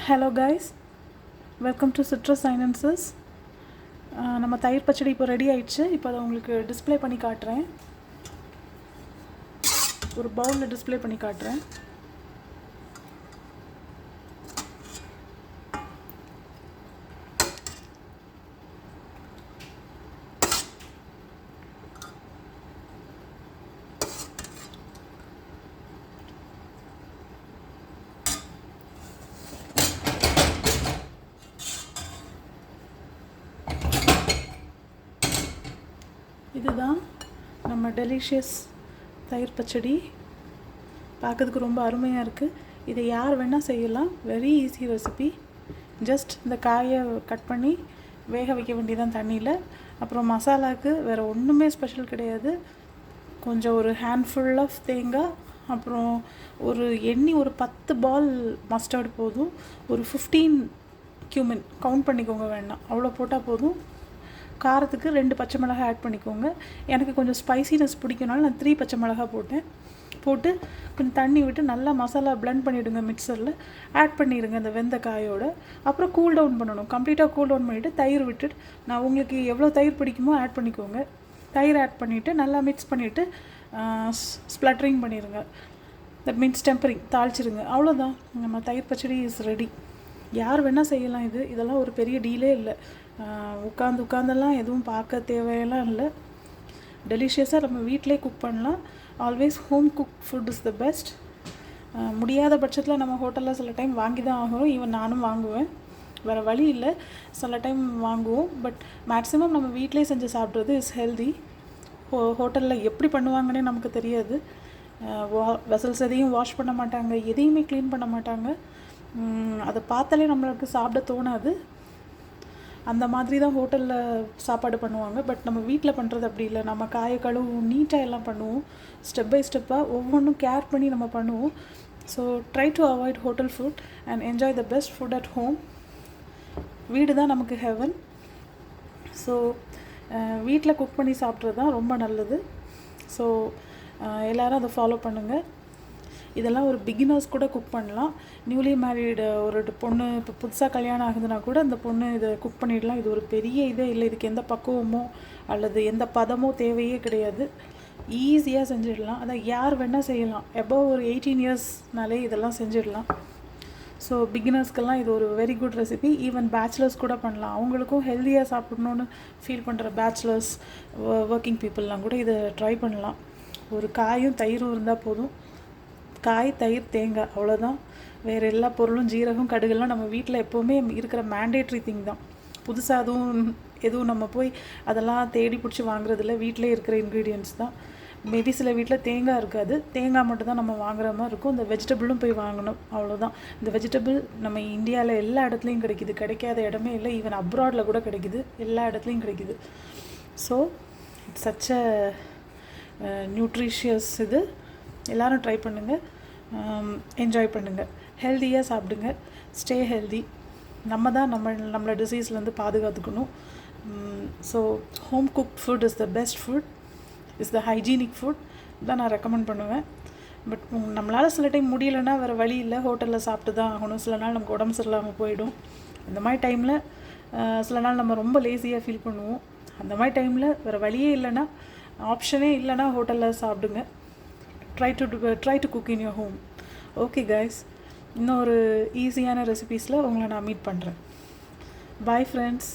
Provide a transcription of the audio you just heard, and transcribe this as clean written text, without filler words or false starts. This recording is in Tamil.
Hello guys, welcome to citrus sinensis. நம்ம தயிர் பச்சடி இப்போ ரெடி ஆயிடுச்சு. இப்போ அதை உங்களுக்கு டிஸ்ப்ளே பண்ணி காட்டுறேன். ஒரு பவுலில் டிஸ்ப்ளே பண்ணி காட்டுறேன். இதுதான் நம்ம டெலிஷியஸ் தயிர் பச்சடி. பார்க்கறதுக்கு ரொம்ப அருமையாக இருக்குது. இதை யார் வேணால் செய்யலாம். Very easy recipe. ஜஸ்ட் இந்த காயை கட் பண்ணி வேக வைக்க வேண்டியதான் தண்ணியில். அப்புறம் மசாலாவுக்கு வேறு ஒன்றுமே ஸ்பெஷல் கிடையாது. கொஞ்சம் ஒரு ஹேண்ட்ஃபுல் ஆஃப் தேங்காய், அப்புறம் ஒரு எண்ணெய், ஒரு 10 பால் மஸ்டர்ட் போதும். ஒரு 15 கியூமின் கவுண்ட் பண்ணிக்கோங்க, வேண்டாம் அவ்வளோ போட்டால் போதும். காரத்துக்கு 2 பச்சை மிளகாய் ஆட் பண்ணிக்கோங்க. எனக்கு கொஞ்சம் ஸ்பைசினஸ் பிடிக்கனால நான் 3 பச்சை மிளகாய் போட்டு கொஞ்சம் தண்ணி விட்டு நல்லா மசாலா பிளெண்ட் பண்ணிவிடுங்க. மிக்சரில் ஆட் பண்ணிடுங்க அந்த வெந்த காயோட. அப்புறம் கூல் டவுன் பண்ணணும். கம்ப்ளீட்டாக கூல் டவுன் பண்ணிவிட்டு தயிர் விட்டுட்டு, நான் உங்களுக்கு எவ்வளோ தயிர் பிடிக்குமோ ஆட் பண்ணிக்கோங்க. தயிர் ஆட் பண்ணிவிட்டு நல்லா மிக்ஸ் பண்ணிவிட்டு ஸ்ப்ளட்டரிங் பண்ணிடுங்க. தட் மீன்ஸ் டெம்பரிங், தாளிச்சிருங்க. அவ்வளோதான், நம்ம தயிர் பச்சடி இஸ் ரெடி. யார் வேணால் செய்யலாம். இதெல்லாம் ஒரு பெரிய டீலே இல்லை. உட்காந்தெல்லாம் எதுவும் பார்க்க தேவையெல்லாம் இல்லை. டெலிஷியஸாக நம்ம வீட்டிலே குக் பண்ணலாம். Always home cook food is the best. முடியாத பட்சத்தில் நம்ம ஹோட்டலில் சில டைம் வாங்கி தான் ஆகணும். ஈவன் நானும் வாங்குவேன், வேறு வழி இல்லை. சில டைம் வாங்குவோம். பட் மேக்ஸிமம் நம்ம வீட்டிலே செஞ்சு சாப்பிட்றது இஸ் ஹெல்தி. ஹோட்டலில் எப்படி பண்ணுவாங்கன்னே நமக்கு தெரியாது. வெசல்ஸ் எதையும் வாஷ் பண்ண மாட்டாங்க, எதையுமே க்ளீன் பண்ண மாட்டாங்க. அதை பார்த்தாலே நம்மளுக்கு சாப்பிட தோணாது. அந்த மாதிரி தான் ஹோட்டலில் சாப்பாடு பண்ணுவாங்க. பட் நம்ம வீட்டில் பண்ணுறது அப்படி இல்லை. நம்ம காய கழுவும், நீட்டாக எல்லாம் பண்ணுவோம். ஸ்டெப் பை ஸ்டெப்பாக ஒவ்வொன்றும் கேர் பண்ணி நம்ம பண்ணுவோம். So try to avoid hotel food and enjoy the best food at home. வீடு தான் நமக்கு ஹெவன். ஸோ வீட்டில் குக் பண்ணி சாப்பிட்றது தான் ரொம்ப நல்லது. ஸோ எல்லோரும் அதை ஃபாலோ பண்ணுங்கள். இதெல்லாம் ஒரு பிகினர்ஸ் கூட குக் பண்ணலாம். நியூலி மேரீடு ஒரு பொண்ணு இப்போ புதுசாக கல்யாணம் ஆகுதுன்னா கூட அந்த பொண்ணு இதை குக் பண்ணிடலாம். இது ஒரு பெரிய இதே இல்லை. இதுக்கு எந்த பக்குவமோ அல்லது எந்த பதமோ தேவையே கிடையாது. ஈஸியாக செஞ்சிடலாம். அதை யார் வேணால் செய்யலாம். எபோவ் ஒரு 18 இயர்ஸ்னாலே இதெல்லாம் செஞ்சிடலாம். ஸோ பிகினர்ஸ்க்கெல்லாம் இது ஒரு very good recipe. Even bachelors கூட பண்ணலாம். அவங்களுக்கும் ஹெல்த்தியாக சாப்பிடணுன்னு ஃபீல் பண்ணுற பேச்சுலர்ஸ், ஒர்க்கிங் பீப்புளெலாம் கூட இதை ட்ரை பண்ணலாம். ஒரு காயும் தயிரும் இருந்தால் போதும். காய், தயிர், தேங்காய், அவ்வளோதான். வேறு எல்லா பொருளும், ஜீரகம், கடுகெல்லாம் நம்ம வீட்டில் எப்போவுமே இருக்கிற மேண்டேட்ரி திங் தான். புதுசாக எதுவும் நம்ம போய் அதெல்லாம் தேடி பிடிச்சி வாங்குறதில்ல. வீட்டிலே இருக்கிற இன்க்ரீடியன்ட்ஸ் தான். மேபி சில வீட்டில் தேங்காய் இருக்காது, தேங்காய் மட்டும் தான் நம்ம வாங்குற மாதிரி இருக்கும். இந்த வெஜிடபிளும் போய் வாங்கணும், அவ்வளோதான். இந்த வெஜிடபிள் நம்ம இந்தியாவில் எல்லா இடத்துலையும் கிடைக்கிது. கிடைக்காத இடமே இல்லை. ஈவன் அப்ராடில் கூட கிடைக்கிது. எல்லா இடத்துலையும் கிடைக்கிது. So it's such a nutritious. இது எல்லோரும் ட்ரை பண்ணுங்கள், என்ஜாய் பண்ணுங்கள், ஹெல்த்தியாக சாப்பிடுங்க. Stay healthy. நம்ம தான் நம்மளை டிசீஸ்லேருந்து பாதுகாத்துக்கணும். So home cook food is the best food, is the hygienic food தான் நான் ரெக்கமெண்ட் பண்ணுவேன். பட் நம்மளால் சில டைம் முடியலைன்னா வேறு வழி இல்லை, ஹோட்டலில் சாப்பிட்டு தான் ஆகணும். சில நாள் நமக்கு உடம்பு சரியில்லாமல் போயிடும். இந்த மாதிரி டைமில் சில நாள் நம்ம ரொம்ப லேசியாக ஃபீல் பண்ணுவோம். அந்த மாதிரி டைமில் வேறு வழியே இல்லைன்னா, ஆப்ஷனே இல்லைன்னா ஹோட்டலில் சாப்பிடுங்க. Try to cook in your home. Okay guys, இன்னொரு ஈஸியான ரெசிபீஸில் உங்களை நான் மீட் பண்ணுறேன். Bye friends.